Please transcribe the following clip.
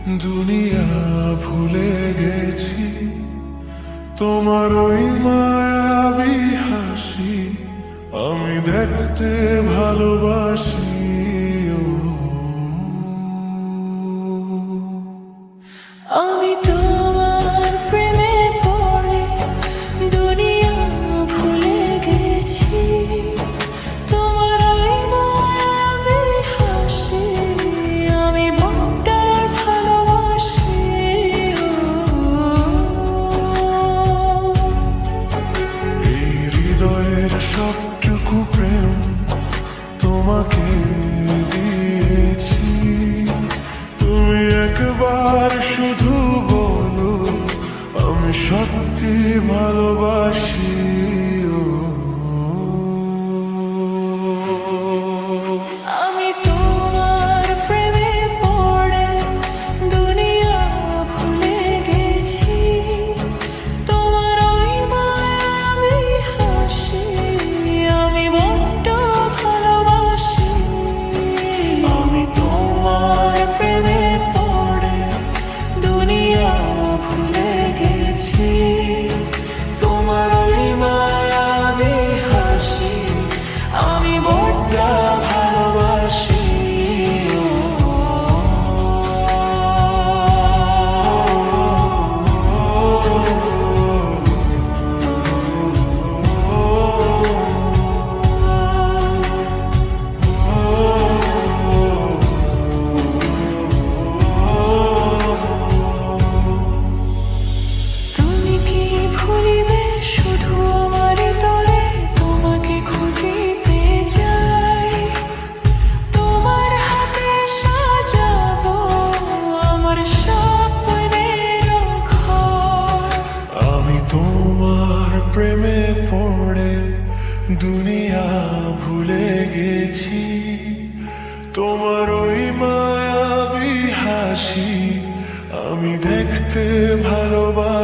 দুনিয়া ভুলে গেছি তোমার ওই মায়াবী হাসি আমি দেখতে ভালোবাসি। আমি তোমার প্রেমে পড়ে দুনিয়া ভুলে গেছি, তোমার ওই মায়াবী হাসি আমি বড্ড ভালোবাসি। এই হৃদয়ের সবটুকু প্রেম তোমাকে দিয়েছি, তুমি একবার শুধু বলো আমি সত্যি ভালোবাসি। আমি তোমার প্রেমে পড়ে দুনিয়া ভুলে গেছি, তোমার ওই মায়াবী হাসি আমি বড্ড ভালোবাসি। আমি তোমার প্রেমে পড়ে দুনিয়া ভুলে গেছি, তোমার ওই মায়াবী হাসি আমি বড্ড ভালোবাসি। তুমি কি ভুলিবে শুধু আমার তরে তোমাকে খুঁজিতে যাই, তোমার হাতে সাজাবো আমার স্বপ্নের ঘর। আমি তোমার প্রেমে পড়ে দুনিয়া ভুলে গেছি, তোমার ওই মায়াবী হাসি আমি দেখতে ভালোবাসি।